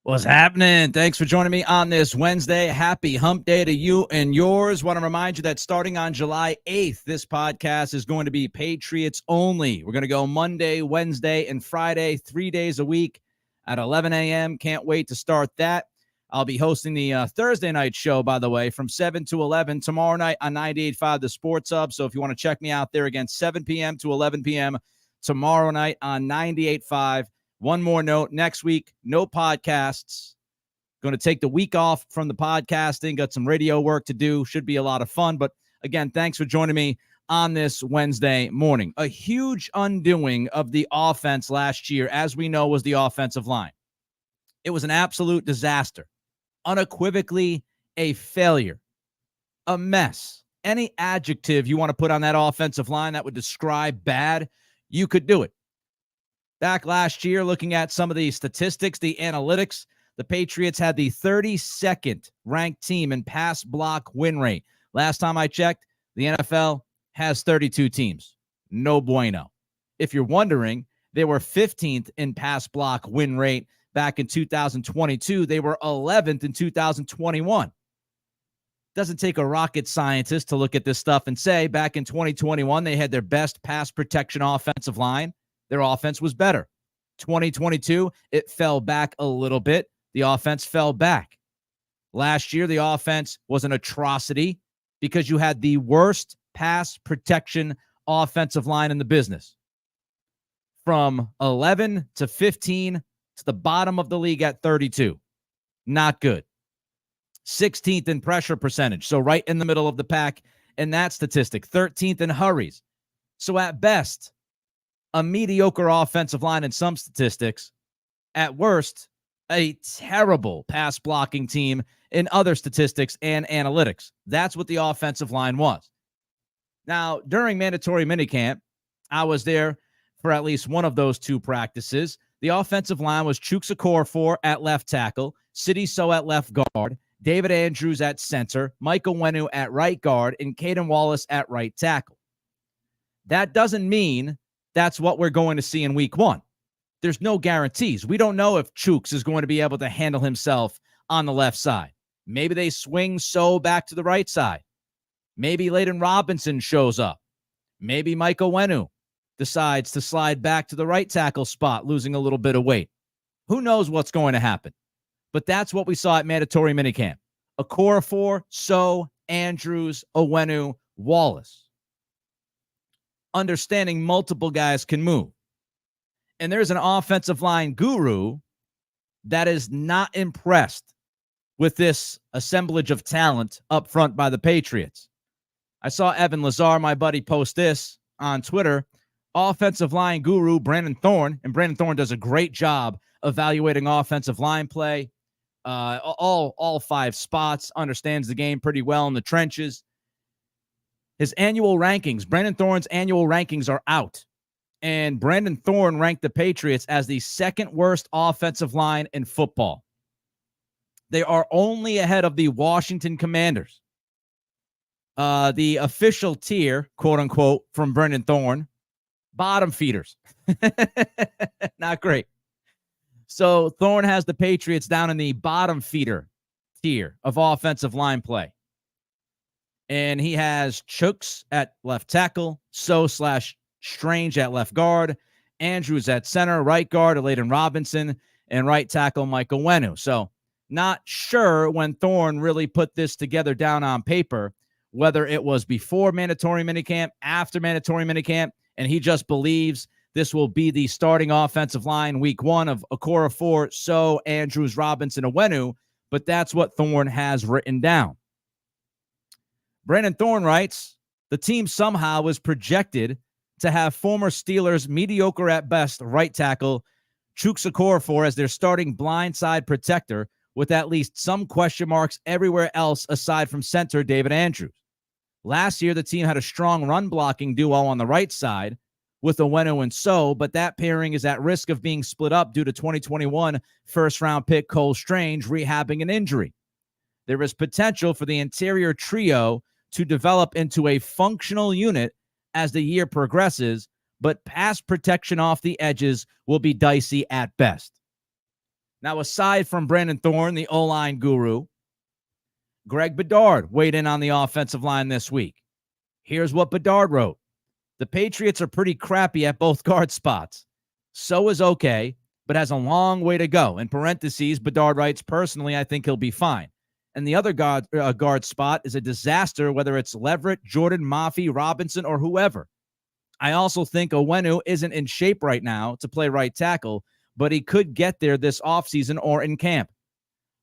What's happening? Thanks for joining me on this Wednesday. Happy hump day to you and yours. Want to remind you that starting on July 8th, this podcast is going to be Patriots only. We're going to go Monday, Wednesday, and Friday, 3 days a week at 11 a.m. Can't wait to start that. I'll be hosting the Thursday night show, by the way, from 7 to 11 tomorrow night on 98.5 The Sports Hub. So if you want to check me out there again, 7 p.m. to 11 p.m. tomorrow night on 98.5. One more note, next week, no podcasts. Going to take the week off from the podcasting. Got some radio work to do. Should be a lot of fun. But again, thanks for joining me on this Wednesday morning. A huge undoing of the offense last year, as we know, was the offensive line. It was an absolute disaster. Unequivocally a failure. A mess. Any adjective you want to put on that offensive line that would describe bad, you could do it. Back last year, looking at some of the statistics, the analytics, the Patriots had the 32nd ranked team in pass block win rate. Last time I checked, the NFL has 32 teams. No bueno. If you're wondering, they were 15th in pass block win rate back in 2022. They were 11th in 2021. Doesn't take a rocket scientist to look at this stuff and say back in 2021, they had their best pass protection offensive line. Their offense was better. 2022, it fell back a little bit. The offense fell back. Last year, the offense was an atrocity because you had the worst pass protection offensive line in the business. From 11 to 15 to the bottom of the league at 32. Not good. 16th in pressure percentage, so right in the middle of the pack in that statistic. 13th in hurries. So at best, a mediocre offensive line in some statistics. At worst, a terrible pass blocking team in other statistics and analytics. That's what the offensive line was. Now, during mandatory minicamp, I was there for at least one of those two practices. The offensive line was Chuks Okorafor at left tackle, Sidney So at left guard, David Andrews at center, Michael Onwenu at right guard, and Caden Wallace at right tackle. That doesn't mean that's what we're going to see in week one. There's no guarantees. We don't know if Chuks is going to be able to handle himself on the left side. Maybe they swing So back to the right side. Maybe Layden Robinson shows up. Maybe Michael Onwenu decides to slide back to the right tackle spot, losing a little bit of weight. Who knows what's going to happen? But that's what we saw at mandatory minicamp. Okorafor, So, Andrews, Onwenu, Wallace. Understanding multiple guys can move. And there's an offensive line guru that is not impressed with this assemblage of talent up front by the Patriots. I saw Evan Lazar, my buddy, post this on Twitter. Offensive line guru Brandon Thorne, and Brandon Thorne does a great job evaluating offensive line play. All five spots, understands the game pretty well in the trenches. His annual rankings, Brandon Thorne's annual rankings are out. And Brandon Thorne ranked the Patriots as the second worst offensive line in football. They are only ahead of the Washington Commanders. The official tier, quote unquote, from Brandon Thorne, bottom feeders. Not great. So Thorne has the Patriots down in the bottom feeder tier of offensive line play. And he has Chuks at left tackle, So/Strange at left guard, Andrews at center, right guard, Layden Robinson, and right tackle Michael Onwenu. So not sure when Thorne really put this together down on paper, whether it was before mandatory minicamp, after mandatory minicamp, and he just believes this will be the starting offensive line week one of Okorafor, So, Andrews, Robinson, Onwenu, but that's what Thorne has written down. Brandon Thorne writes, the team somehow was projected to have former Steelers mediocre at best right tackle Chuks Okorafor as their starting blindside protector with at least some question marks everywhere else aside from center David Andrews. Last year, the team had a strong run blocking duo on the right side with Onwenu and So, but that pairing is at risk of being split up due to 2021 first-round pick Cole Strange rehabbing an injury. There is potential for the interior trio to develop into a functional unit as the year progresses, but pass protection off the edges will be dicey at best. Now, aside from Brandon Thorne, the O-line guru, Greg Bedard weighed in on the offensive line this week. Here's what Bedard wrote. The Patriots are pretty crappy at both guard spots. So is okay, but has a long way to go. In parentheses, Bedard writes, personally, I think he'll be fine. And the other guard spot is a disaster, whether it's Leverett, Jordan, Mafe, Robinson, or whoever. I also think Owenu isn't in shape right now to play right tackle, but he could get there this offseason or in camp.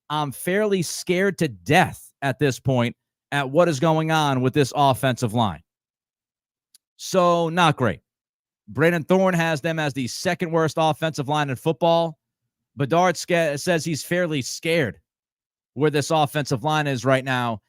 I'm fairly scared to death at this point at what is going on with this offensive line. So, not great. Brandon Thorne has them as the second worst offensive line in football. Bedard says he's fairly scared where this offensive line is right now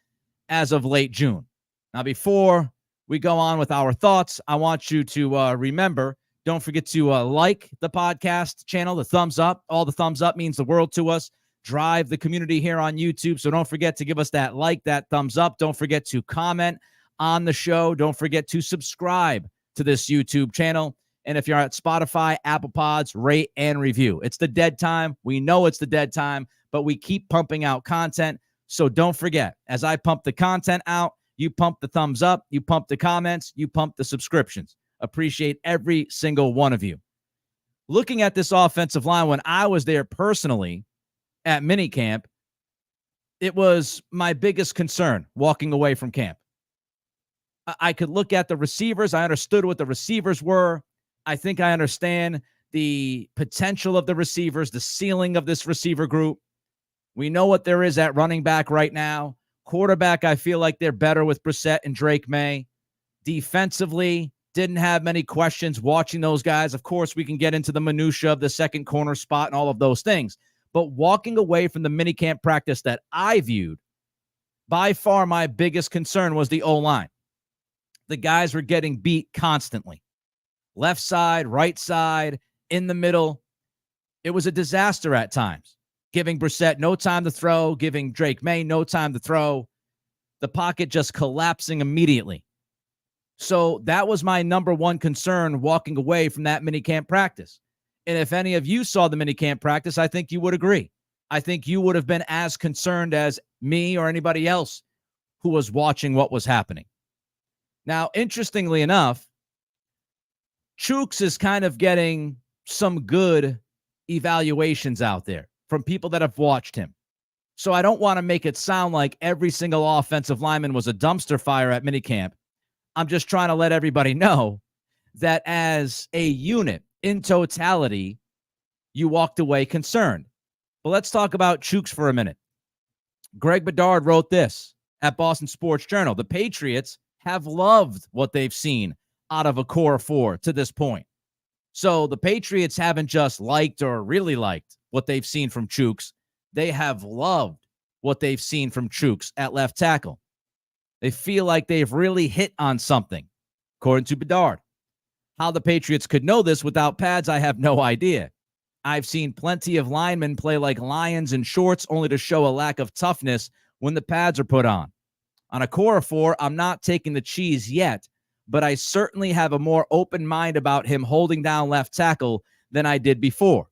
as of late June. Now, before we go on with our thoughts, I want you to remember, don't forget to like the podcast channel, the thumbs up. All the thumbs up means the world to us. Drive the community here on YouTube. So don't forget to give us that like, that thumbs up. Don't forget to comment on the show. Don't forget to subscribe to this YouTube channel. And if you're at Spotify, Apple Pods, rate and review. It's the dead time. We know it's the dead time, but we keep pumping out content. So don't forget, as I pump the content out, you pump the thumbs up, you pump the comments, you pump the subscriptions. Appreciate every single one of you. Looking at this offensive line, when I was there personally at minicamp, it was my biggest concern walking away from camp. I could look at the receivers. I understood what the receivers were. I think I understand the potential of the receivers, the ceiling of this receiver group. We know what there is at running back right now. Quarterback, I feel like they're better with Brissett and Drake Maye. Defensively, didn't have many questions watching those guys. Of course, we can get into the minutia of the second corner spot and all of those things. But walking away from the minicamp practice that I viewed, by far my biggest concern was the O-line. The guys were getting beat constantly. Left side, right side, in the middle. It was a disaster at times. Giving Brissett no time to throw, giving Drake Maye no time to throw. The pocket just collapsing immediately. So that was my number one concern walking away from that minicamp practice. And if any of you saw the minicamp practice, I think you would agree. I think you would have been as concerned as me or anybody else who was watching what was happening. Now, interestingly enough, Chooks is kind of getting some good evaluations out there from people that have watched him. So I don't want to make it sound like every single offensive lineman was a dumpster fire at minicamp. I'm just trying to let everybody know that as a unit, in totality, you walked away concerned. But let's talk about Chooks for a minute. Greg Bedard wrote this at Boston Sports Journal. The Patriots have loved what they've seen out of a core four to this point. So the Patriots haven't just liked or really liked what they've seen from Chooks. They have loved what they've seen from Chooks at left tackle. They feel like they've really hit on something, according to Bedard. How the Patriots could know this without pads, I have no idea. I've seen plenty of linemen play like lions in shorts only to show a lack of toughness when the pads are put on. On a core of four, I'm not taking the cheese yet, but I certainly have a more open mind about him holding down left tackle than I did before.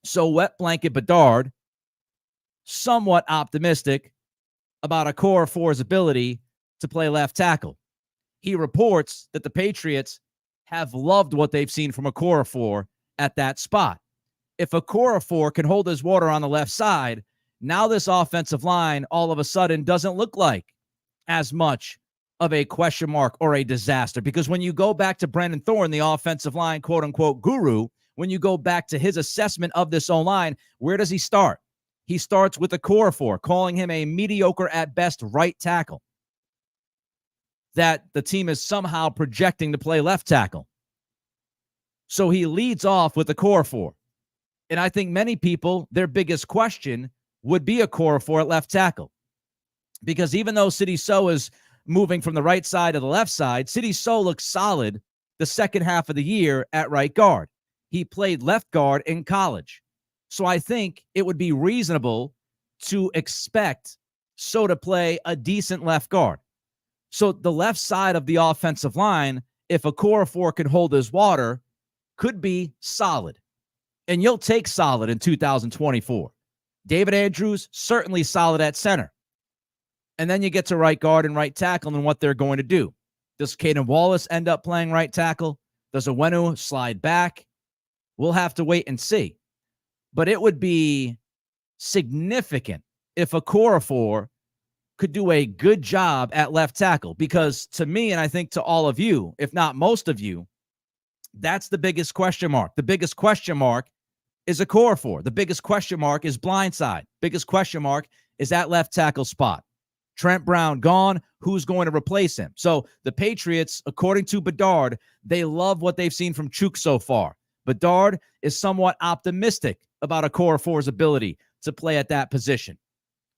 So wet blanket Bedard, somewhat optimistic about a core of four's ability to play left tackle. He reports that the Patriots have loved what they've seen from a core of four at that spot. If a core of four can hold his water on the left side, now this offensive line all of a sudden doesn't look like as much of a question mark or a disaster. Because when you go back to Brandon Thorne, the offensive line, quote unquote, guru, when you go back to his assessment of this O-line, where does he start? He starts with a core of four, calling him a mediocre at best right tackle that the team is somehow projecting to play left tackle. So he leads off with a core of four. And I think many people, their biggest question would be a core of four at left tackle. Because even though Sidy Sow is moving from the right side to the left side, Sidy Sow looks solid the second half of the year at right guard. He played left guard in college. So I think it would be reasonable to expect Sow to play a decent left guard. So the left side of the offensive line, if a core of four can hold his water, could be solid. And you'll take solid in 2024. David Andrews, certainly solid at center. And then you get to right guard and right tackle and what they're going to do. Does Caden Wallace end up playing right tackle? Does Owenu slide back? We'll have to wait and see. But it would be significant if Okorafor could do a good job at left tackle, because to me, and I think to all of you, if not most of you, that's the biggest question mark. The biggest question mark is Okorafor. The biggest question mark is blindside. Biggest question mark is that left tackle spot. Trent Brown gone. Who's going to replace him? So the Patriots, according to Bedard, they love what they've seen from Chuk so far. Bedard is somewhat optimistic about Okorafor's ability to play at that position.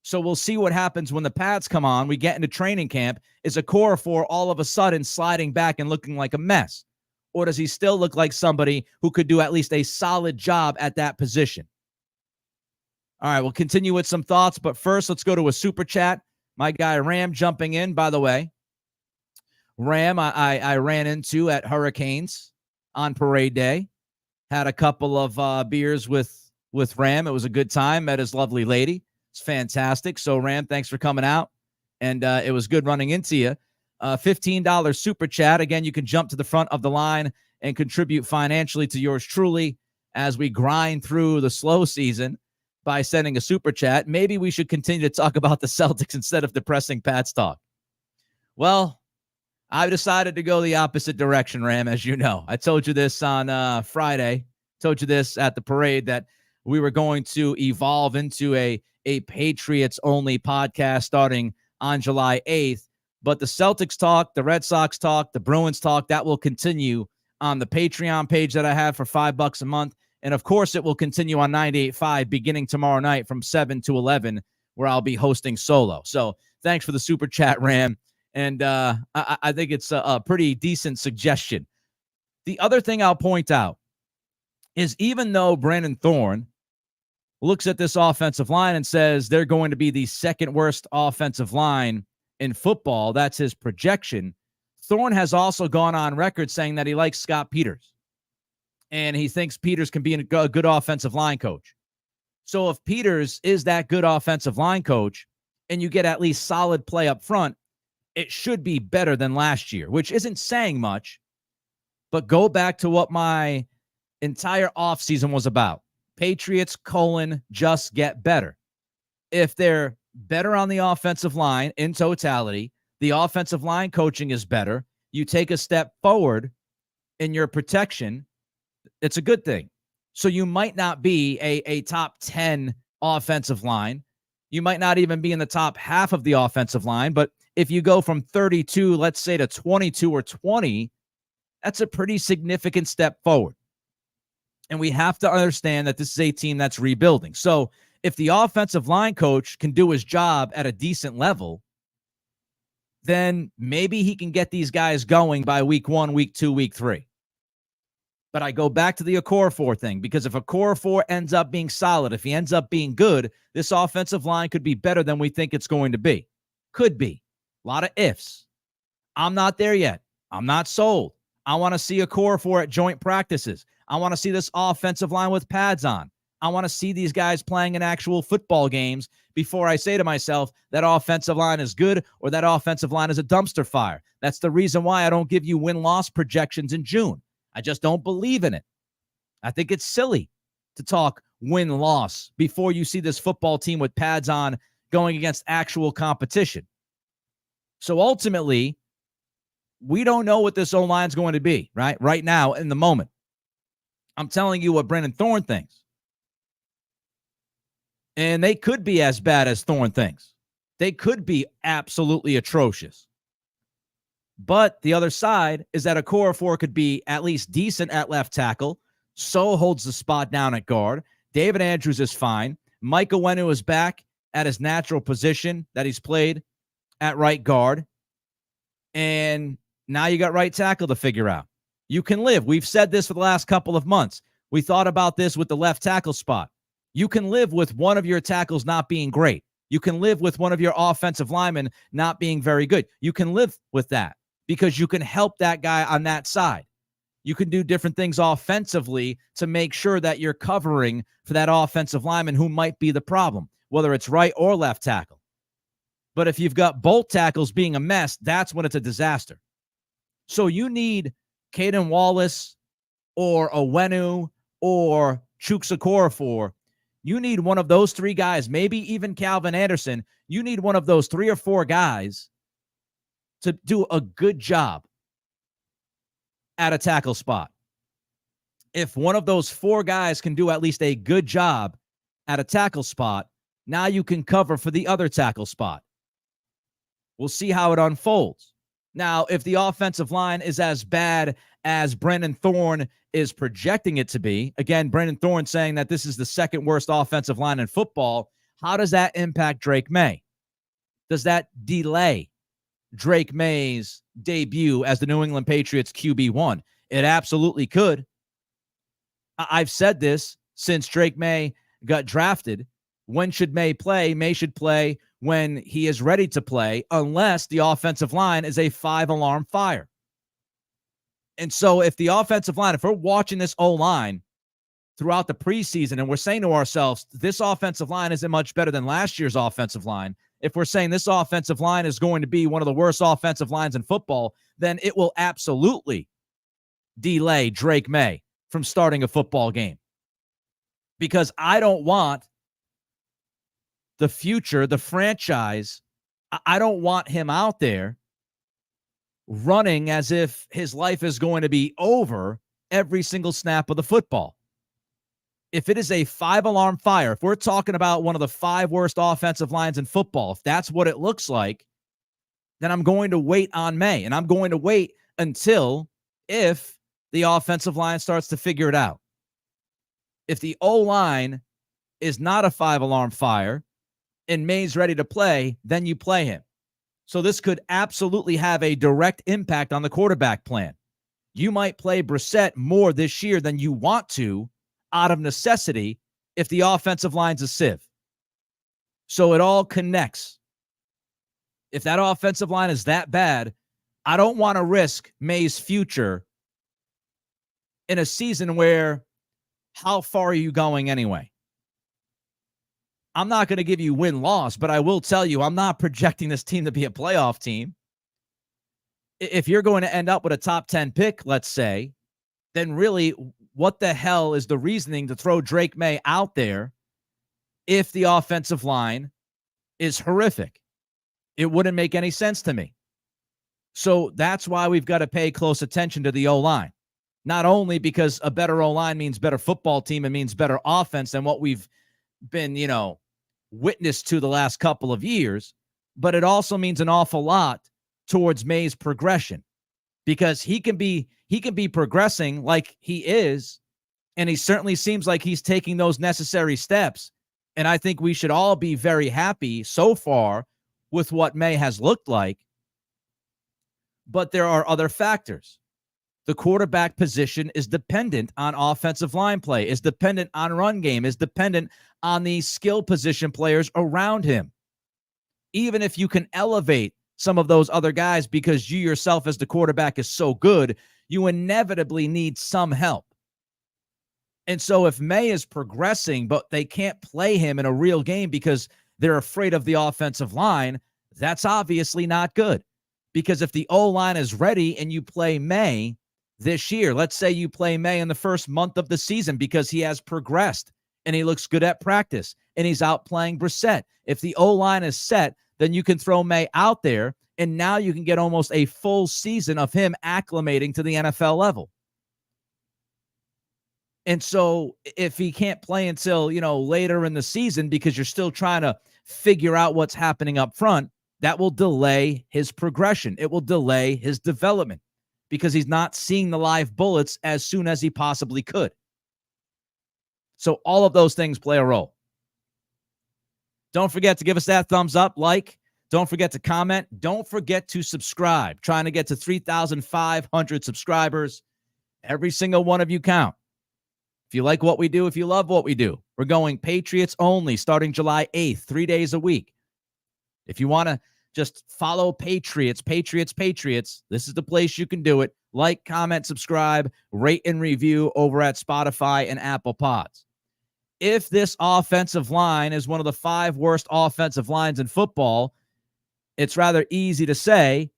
So we'll see what happens when the pads come on. We get into training camp. Is Okorafor all of a sudden sliding back and looking like a mess? Or does he still look like somebody who could do at least a solid job at that position? All right, we'll continue with some thoughts, but first let's go to a super chat. My guy Ram jumping in, by the way. Ram, I ran into at Hurricanes on parade day. Had a couple of beers with Ram. It was a good time. Met his lovely lady. It's fantastic. So, Ram, thanks for coming out. And it was good running into you. $15 super chat. Again, you can jump to the front of the line and contribute financially to yours truly as we grind through the slow season by sending a super chat. Maybe we should continue to talk about the Celtics instead of depressing Pats talk. Well, I've decided to go the opposite direction, Ram, as you know. I told you this on Friday. Told you this at the parade that we were going to evolve into a Patriots-only podcast starting on July 8th. But the Celtics talk, the Red Sox talk, the Bruins talk, that will continue on the Patreon page that I have for $5 a month. And, of course, it will continue on 98.5 beginning tomorrow night from 7 to 11, where I'll be hosting solo. So thanks for the super chat, Ram. And I think it's a pretty decent suggestion. The other thing I'll point out is even though Brandon Thorne looks at this offensive line and says they're going to be the second worst offensive line in football, that's his projection, Thorne has also gone on record saying that he likes Scott Peters. And he thinks Peters can be a good offensive line coach. So if Peters is that good offensive line coach and you get at least solid play up front, it should be better than last year, which isn't saying much. But go back to what my entire offseason was about. Patriots, just get better. If they're better on the offensive line in totality, the offensive line coaching is better, you take a step forward in your protection, it's a good thing. So you might not be a top 10 offensive line. You might not even be in the top half of the offensive line, but if you go from 32, let's say, to 22 or 20, that's a pretty significant step forward. And we have to understand that this is a team that's rebuilding. So if the offensive line coach can do his job at a decent level, then maybe he can get these guys going by week 1, week 2, week 3. But I go back to the Okorafor thing, because if Okorafor ends up being solid, if he ends up being good, this offensive line could be better than we think it's going to be. Could be. A lot of ifs. I'm not there yet. I'm not sold. I want to see Okorafor at joint practices. I want to see this offensive line with pads on. I want to see these guys playing in actual football games before I say to myself that offensive line is good or that offensive line is a dumpster fire. That's the reason why I don't give you win-loss projections in June. I just don't believe in it. I think it's silly to talk win-loss before you see this football team with pads on going against actual competition. So ultimately, we don't know what this O-line is going to be, right now in the moment. I'm telling you what Brandon Thorne thinks. And they could be as bad as Thorne thinks. They could be absolutely atrocious. But the other side is that Okorafor could be at least decent at left tackle. So holds the spot down at guard. David Andrews is fine. Mike Owenu is back at his natural position that he's played at right guard. And now you got right tackle to figure out. You can live. We've said this for the last couple of months. We thought about this with the left tackle spot. You can live with one of your tackles not being great. You can live with one of your offensive linemen not being very good. You can live with that because you can help that guy on that side. You can do different things offensively to make sure that you're covering for that offensive lineman who might be the problem, whether it's right or left tackle. But if you've got both tackles being a mess, that's when it's a disaster. So you need Caden Wallace or Owenu or Chukwuekorfor. You need one of those three guys, maybe even Calvin Anderson. You need one of those 3 or 4 guys to do a good job at a tackle spot. If one of those 4 guys can do at least a good job at a tackle spot, now you can cover for the other tackle spot. We'll see how it unfolds. Now, if the offensive line is as bad as Brandon Thorne is projecting it to be, again, Brandon Thorne saying that this is the second worst offensive line in football, how does that impact Drake Maye? Does that delay Drake Maye's debut as the New England Patriots QB1? It absolutely could. I've said this since Drake Maye got drafted. When should Maye play? Maye should play when he is ready to play, unless the offensive line is a 5-alarm fire. And so if the offensive line, if we're watching this O-line throughout the preseason and we're saying to ourselves, this offensive line isn't much better than last year's offensive line, if we're saying this offensive line is going to be one of the worst offensive lines in football, then it will absolutely delay Drake Maye from starting a football game. Because I don't want the future, the franchise, I don't want him out there running as if his life is going to be over every single snap of the football. If it is a 5-alarm fire, if we're talking about one of the 5 worst offensive lines in football, if that's what it looks like, then I'm going to wait on Maye. And I'm going to wait until if the offensive line starts to figure it out. If the O-line is not a 5-alarm fire and Maye's ready to play, then you play him. So this could absolutely have a direct impact on the quarterback plan. You might play Brissett more this year than you want to out of necessity if the offensive line's a sieve. So it all connects. If that offensive line is that bad, I don't want to risk Maye's future in a season where how far are you going anyway? I'm not going to give you win-loss, but I will tell you I'm not projecting this team to be a playoff team. If you're going to end up with a top 10 pick, let's say, then really what the hell is the reasoning to throw Drake Maye out there if the offensive line is horrific? It wouldn't make any sense to me. So that's why we've got to pay close attention to the O-line. Not only because a better O-line means better football team, it means better offense than what we've been, witness to the last couple of years, but it also means an awful lot towards Maye's progression, because he can be progressing like he is, and he certainly seems like he's taking those necessary steps. And I think we should all be very happy so far with what Maye has looked like. But there are other factors. The quarterback position is dependent on offensive line play, is dependent on run game, is dependent on the skill position players around him. Even if you can elevate some of those other guys because you yourself as the quarterback is so good, you inevitably need some help. And so if Maye is progressing, but they can't play him in a real game because they're afraid of the offensive line, that's obviously not good. Because if the O-line is ready and you play Maye this year, let's say you play Maye in the first month of the season because he has progressed and he looks good at practice and he's out playing Brissett. If the O-line is set, then you can throw Maye out there, and now you can get almost a full season of him acclimating to the NFL level. And so if he can't play until, later in the season because you're still trying to figure out what's happening up front, that will delay his progression. It will delay his development because he's not seeing the live bullets as soon as he possibly could. So all of those things play a role. Don't forget to give us that thumbs up, like. Don't forget to comment. Don't forget to subscribe. Trying to get to 3,500 subscribers. Every single one of you count. If you like what we do, if you love what we do, we're going Patriots only starting July 8th, 3 days a week. If you want to just follow Patriots, this is the place you can do it. Like, comment, subscribe, rate, and review over at Spotify and Apple Pods. If this offensive line is one of the 5 worst offensive lines in football, it's rather easy to say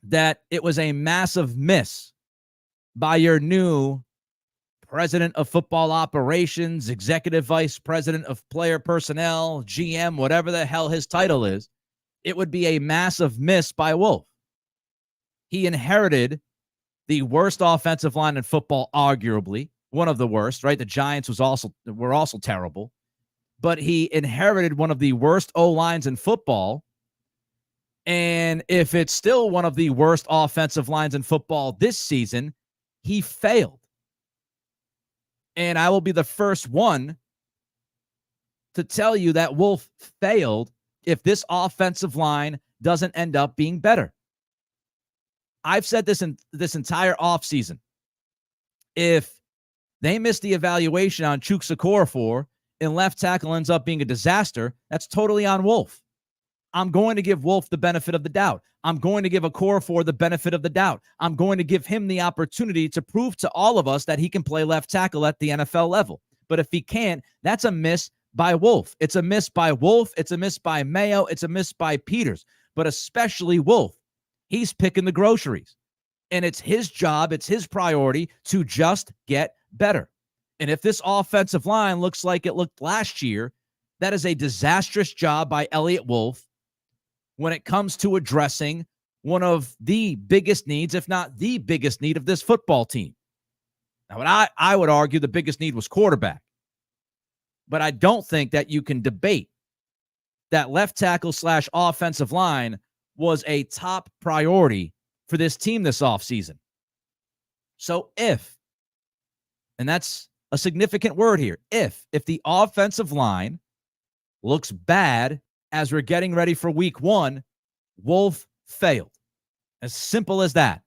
that it was a massive miss by your new president of football operations, executive vice president of player personnel, GM, whatever the hell his title is. It would be a massive miss by Wolf. He inherited the worst offensive line in football, arguably one of the worst, right? The Giants were also terrible, but he inherited one of the worst O-lines in football. And if it's still one of the worst offensive lines in football this season, he failed. And I will be the first one to tell you that Wolf failed if this offensive line doesn't end up being better. I've said this in this entire offseason. If they miss the evaluation on Chuks Okorafor and left tackle ends up being a disaster, that's totally on Wolf. I'm going to give Wolf the benefit of the doubt. I'm going to give Okorafor the benefit of the doubt. I'm going to give him the opportunity to prove to all of us that he can play left tackle at the NFL level. But if he can't, that's a miss by Wolf. It's a miss by Wolf. It's a miss by Mayo. It's a miss by Peters. But especially Wolf. He's picking the groceries. And it's his job, it's his priority to just get better. And if this offensive line looks like it looked last year, that is a disastrous job by Elliott Wolf when it comes to addressing one of the biggest needs, if not the biggest need of this football team. Now, what I would argue the biggest need was quarterback. But I don't think that you can debate that left tackle / offensive line was a top priority for this team this offseason. So if, and that's a significant word here, if the offensive line looks bad as we're getting ready for week 1, Wolf failed. As simple as that.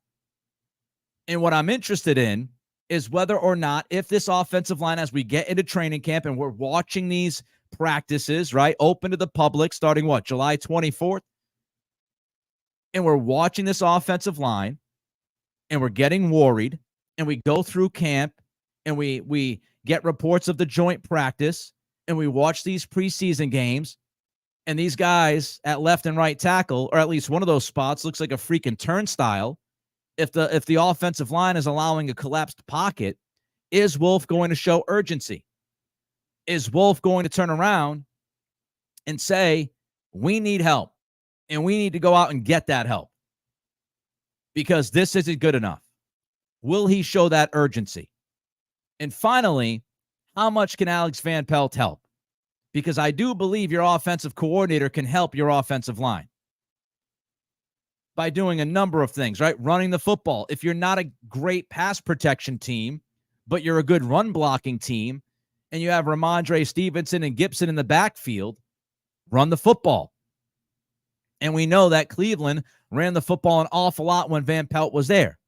And what I'm interested in is whether or not, if this offensive line, as we get into training camp and we're watching these practices, right, open to the public starting July 24th, and we're watching this offensive line and we're getting worried and we go through camp and we get reports of the joint practice and we watch these preseason games and these guys at left and right tackle, or at least one of those spots, looks like a freaking turnstile. If the offensive line is allowing a collapsed pocket, is Wolf going to show urgency? Is Wolf going to turn around and say, we need help and we need to go out and get that help because this isn't good enough? Will he show that urgency? And finally, how much can Alex Van Pelt help? Because I do believe your offensive coordinator can help your offensive line by doing a number of things, right? Running the football. If you're not a great pass protection team, but you're a good run blocking team, and you have Ramondre Stevenson and Gibson in the backfield, run the football. And we know that Cleveland ran the football an awful lot when Van Pelt was there.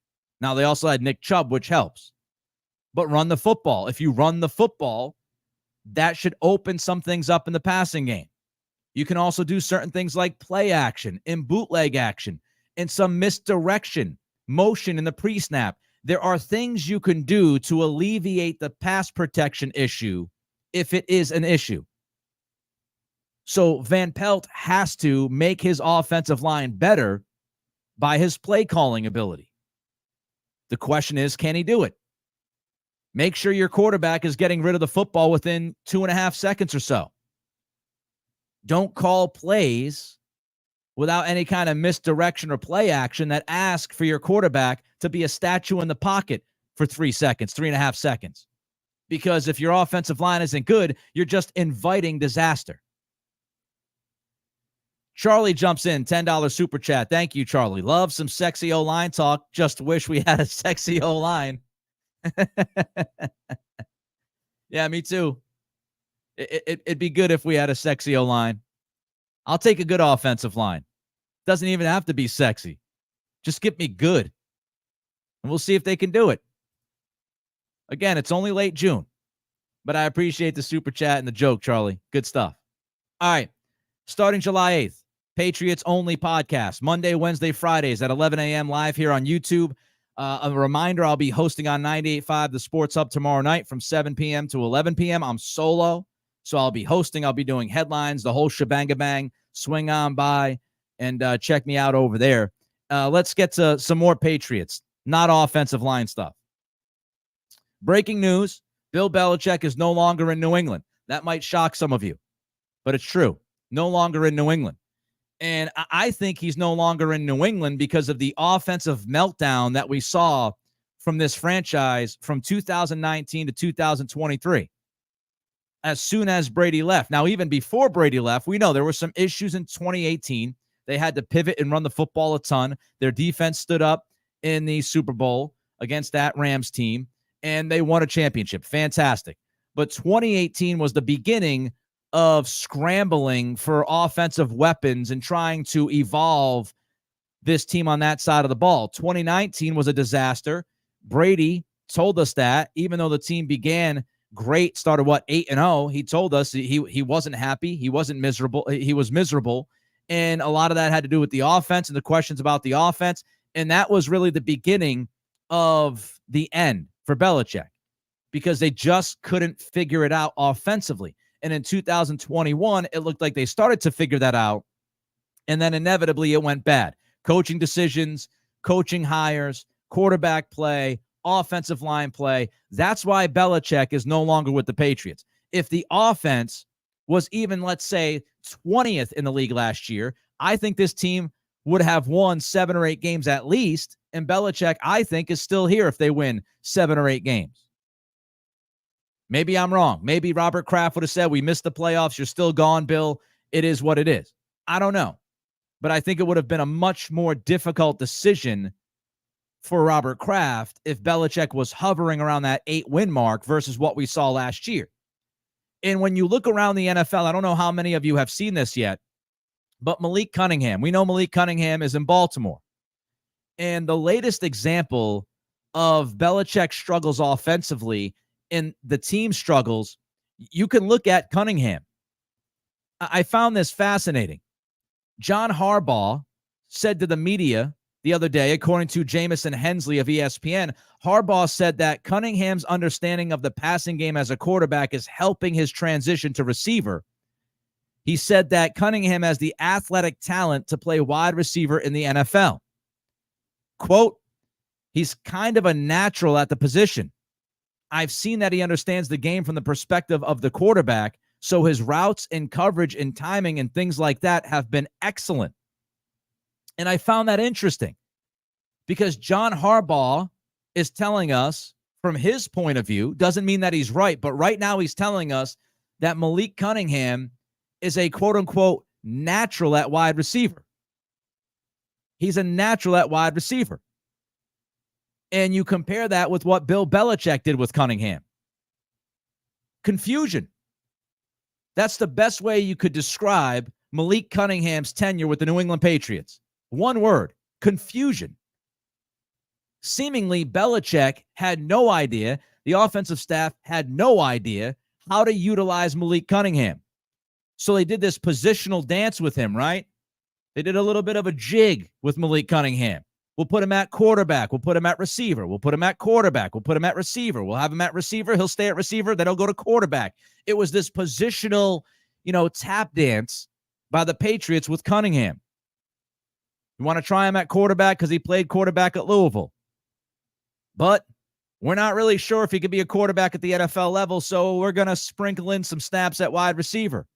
Now, they also had Nick Chubb, which helps. But run the football. If you run the football, that should open some things up in the passing game. You can also do certain things like play action and bootleg action and some misdirection, motion in the pre-snap. There are things you can do to alleviate the pass protection issue if it is an issue. So Van Pelt has to make his offensive line better by his play calling ability. The question is, can he do it? Make sure your quarterback is getting rid of the football within 2.5 seconds or so. Don't call plays without any kind of misdirection or play action that ask for your quarterback to be a statue in the pocket for 3 seconds, 3.5 seconds. Because if your offensive line isn't good, you're just inviting disaster. Charlie jumps in, $10 super chat. Thank you, Charlie. Love some sexy O-line talk. Just wish we had a sexy O-line. Yeah, me too. It'd be good if we had a sexy O-line. I'll take a good offensive line. Doesn't even have to be sexy. Just get me good. And we'll see if they can do it. Again, it's only late June. But I appreciate the super chat and the joke, Charlie. Good stuff. All right. Starting July 8th, Patriots only podcast. Monday, Wednesday, Fridays at 11 a.m. live here on YouTube. A reminder, I'll be hosting on 98.5 The Sports Hub tomorrow night from 7 p.m. to 11 p.m. I'm solo, so I'll be hosting. I'll be doing headlines, the whole shebang-a-bang. Swing on by and check me out over there. Let's get to some more Patriots, not offensive line stuff. Breaking news, Bill Belichick is no longer in New England. That might shock some of you, but it's true. No longer in New England. And I think he's no longer in New England because of the offensive meltdown that we saw from this franchise from 2019 to 2023. As soon as Brady left. Now, even before Brady left, we know there were some issues in 2018. They had to pivot and run the football a ton. Their defense stood up in the Super Bowl against that Rams team, and they won a championship. Fantastic. But 2018 was the beginning of scrambling for offensive weapons and trying to evolve this team on that side of the ball. 2019 was a disaster. Brady told us that, even though the team began great, started 8-0. He told us he wasn't happy. He wasn't miserable. He was miserable. And a lot of that had to do with the offense and the questions about the offense. And that was really the beginning of the end for Belichick because they just couldn't figure it out offensively. And in 2021, it looked like they started to figure that out. And then inevitably it went bad. Coaching decisions, coaching hires, quarterback play, offensive line play. That's why Belichick is no longer with the Patriots. If the offense was even, let's say, 20th in the league last year, I think this team would have won 7 or 8 games at least. And Belichick, I think, is still here if they win 7 or 8 games. Maybe I'm wrong. Maybe Robert Kraft would have said, we missed the playoffs. You're still gone, Bill. It is what it is. I don't know. But I think it would have been a much more difficult decision for Robert Kraft if Belichick was hovering around that 8-win mark versus what we saw last year. And when you look around the NFL, I don't know how many of you have seen this yet, but Malik Cunningham. We know Malik Cunningham is in Baltimore. And the latest example of Belichick's struggles offensively and the team struggles, you can look at Cunningham. I found this fascinating. John Harbaugh said to the media the other day, according to Jamison Hensley of ESPN, Harbaugh said that Cunningham's understanding of the passing game as a quarterback is helping his transition to receiver. He said that Cunningham has the athletic talent to play wide receiver in the NFL. Quote, he's kind of a natural at the position. I've seen that he understands the game from the perspective of the quarterback, so his routes and coverage and timing and things like that have been excellent. And I found that interesting because John Harbaugh is telling us from his point of view, doesn't mean that he's right, but right now he's telling us that Malik Cunningham is a quote-unquote natural at wide receiver. He's a natural at wide receiver. And you compare that with what Bill Belichick did with Cunningham. Confusion. That's the best way you could describe Malik Cunningham's tenure with the New England Patriots. One word, confusion. Seemingly, Belichick had no idea, the offensive staff had no idea how to utilize Malik Cunningham. So they did this positional dance with him, right? They did a little bit of a jig with Malik Cunningham. We'll put him at quarterback. We'll put him at receiver. We'll put him at quarterback. We'll put him at receiver. We'll have him at receiver. He'll stay at receiver. Then he'll go to quarterback. It was this positional, tap dance by the Patriots with Cunningham. You want to try him at quarterback because he played quarterback at Louisville. But we're not really sure if he could be a quarterback at the NFL level, so we're going to sprinkle in some snaps at wide receiver.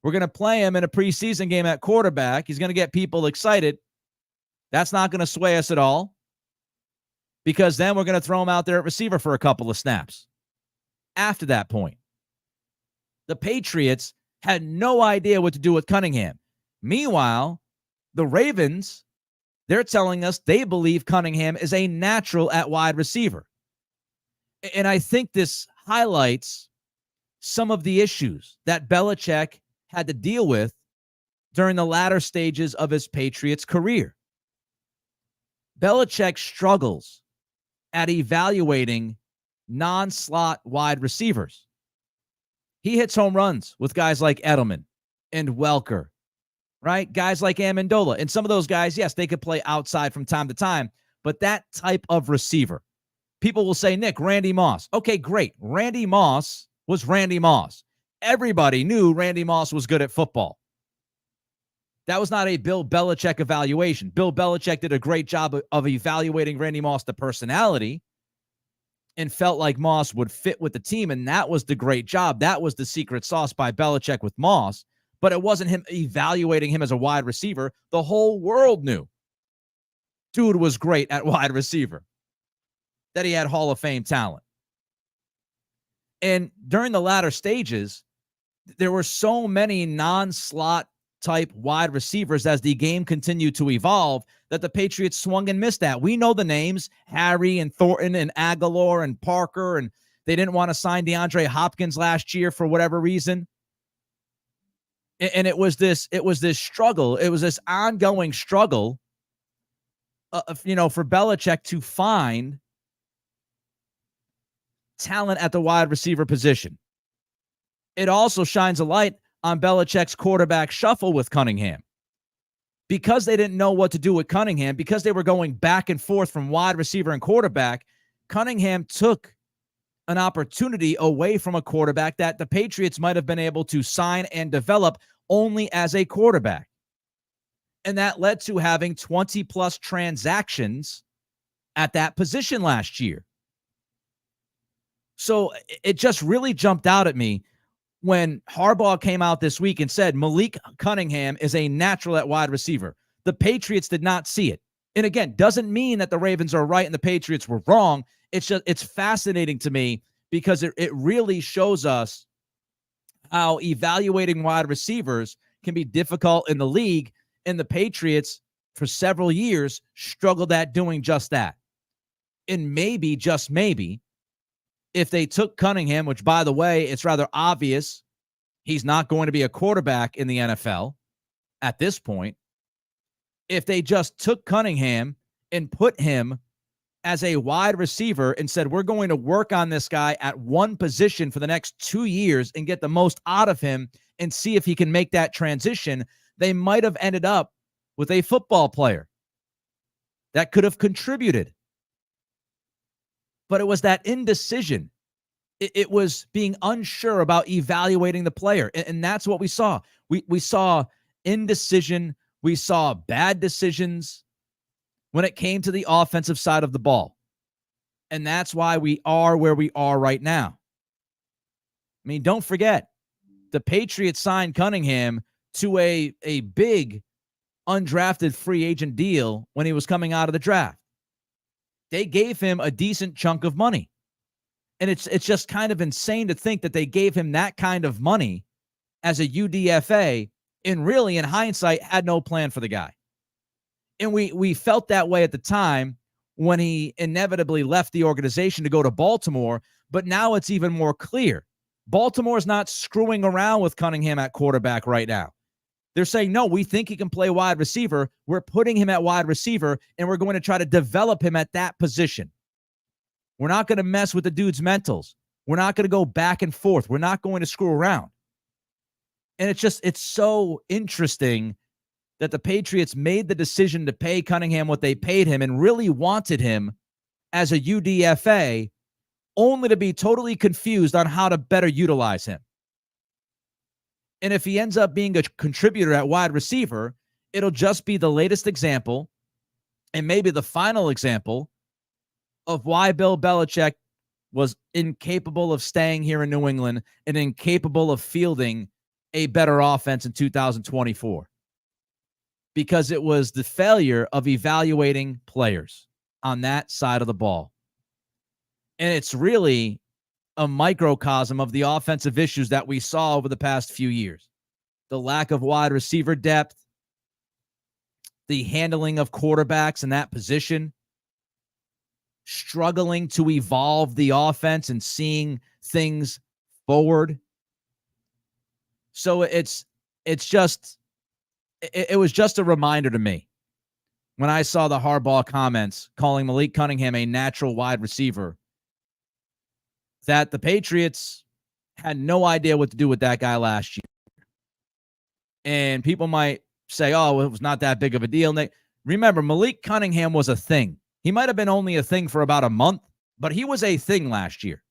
We're going to play him in a preseason game at quarterback. He's going to get people excited. That's not going to sway us at all because then we're going to throw him out there at receiver for a couple of snaps. After that point, the Patriots had no idea what to do with Cunningham. Meanwhile, the Ravens, they're telling us they believe Cunningham is a natural at wide receiver. And I think this highlights some of the issues that Belichick had to deal with during the latter stages of his Patriots career. Belichick struggles at evaluating non-slot wide receivers. He hits home runs with guys like Edelman and Welker, right? Guys like Amendola. And some of those guys, yes, they could play outside from time to time, but that type of receiver. People will say, Nick, Randy Moss. Okay, great. Randy Moss was Randy Moss. Everybody knew Randy Moss was good at football. That was not a Bill Belichick evaluation. Bill Belichick did a great job of evaluating Randy Moss, the personality, and felt like Moss would fit with the team, and that was the great job. That was the secret sauce by Belichick with Moss, but it wasn't him evaluating him as a wide receiver. The whole world knew dude was great at wide receiver, that he had Hall of Fame talent. And during the latter stages, there were so many non-slot type wide receivers as the game continued to evolve that the Patriots swung and missed at. We know the names, Harry and Thornton and Aguilar and Parker, and they didn't want to sign DeAndre Hopkins last year for whatever reason. And it was this struggle. It was this ongoing struggle, for Belichick to find talent at the wide receiver position. It also shines a light on Belichick's quarterback shuffle with Cunningham. Because they didn't know what to do with Cunningham, because they were going back and forth from wide receiver and quarterback, Cunningham took an opportunity away from a quarterback that the Patriots might have been able to sign and develop only as a quarterback. And that led to having 20-plus transactions at that position last year. So it just really jumped out at me when Harbaugh came out this week and said Malik Cunningham is a natural at wide receiver. The Patriots did not see it. And again, doesn't mean that the Ravens are right and the Patriots were wrong. It's fascinating to me because it really shows us how evaluating wide receivers can be difficult in the league. And the Patriots, for several years, struggled at doing just that. And maybe, just maybe, if they took Cunningham, which, by the way, it's rather obvious he's not going to be a quarterback in the NFL at this point. If they just took Cunningham and put him as a wide receiver and said, we're going to work on this guy at one position for the next 2 years and get the most out of him and see if he can make that transition, they might have ended up with a football player that could have contributed. But it was that indecision. It was being unsure about evaluating the player. And that's what we saw. We saw indecision. We saw bad decisions when it came to the offensive side of the ball. And that's why we are where we are right now. I mean, don't forget, the Patriots signed Cunningham to a big undrafted free agent deal when he was coming out of the draft. They gave him a decent chunk of money. And it's just kind of insane to think that they gave him that kind of money as a UDFA and really, in hindsight, had no plan for the guy. And we felt that way at the time when he inevitably left the organization to go to Baltimore, but now it's even more clear. Baltimore's not screwing around with Cunningham at quarterback right now. They're saying, no, we think he can play wide receiver. We're putting him at wide receiver, and we're going to try to develop him at that position. We're not going to mess with the dude's mentals. We're not going to go back and forth. We're not going to screw around. And it's so interesting that the Patriots made the decision to pay Cunningham what they paid him and really wanted him as a UDFA, only to be totally confused on how to better utilize him. And if he ends up being a contributor at wide receiver, it'll just be the latest example and maybe the final example of why Bill Belichick was incapable of staying here in New England and incapable of fielding a better offense in 2024. Because it was the failure of evaluating players on that side of the ball. And it's really a microcosm of the offensive issues that we saw over the past few years. The lack of wide receiver depth, the handling of quarterbacks in that position, struggling to evolve the offense and seeing things forward. So it was just a reminder to me when I saw the Harbaugh comments calling Malik Cunningham a natural wide receiver that the Patriots had no idea what to do with that guy last year. And people might say, oh, it was not that big of a deal. And remember, Malik Cunningham was a thing He might have been only a thing for about a month, but he was a thing last year.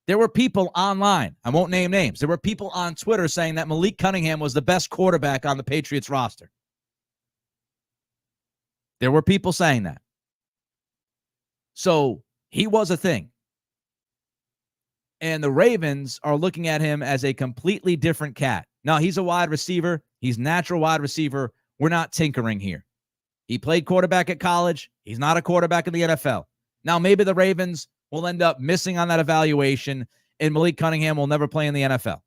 There were people online, I won't name names, there were people on Twitter saying that Malik Cunningham was the best quarterback on the Patriots roster. There were people saying that. So he was a thing. And the Ravens are looking at him as a completely different cat. Now, he's a wide receiver. He's natural wide receiver. We're not tinkering here. He played quarterback at college. He's not a quarterback in the NFL. Now, maybe the Ravens will end up missing on that evaluation, and Malik Cunningham will never play in the NFL.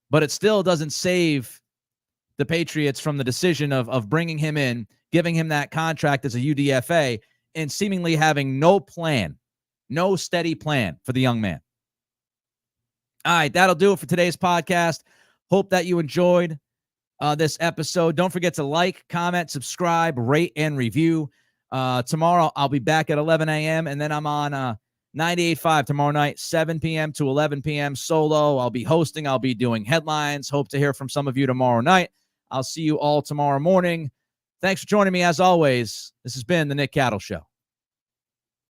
But it still doesn't save the Patriots from the decision of bringing him in, giving him that contract as a UDFA, and seemingly having no plan, no steady plan for the young man. All right, that'll do it for today's podcast. Hope that you enjoyed this episode. Don't forget to like, comment, subscribe, rate, and review. Tomorrow, I'll be back at 11 a.m., and then I'm on 98.5 tomorrow night, 7 p.m. to 11 p.m. solo. I'll be hosting. I'll be doing headlines. Hope to hear from some of you tomorrow night. I'll see you all tomorrow morning. Thanks for joining me, as always. This has been The Nick Cattle Show.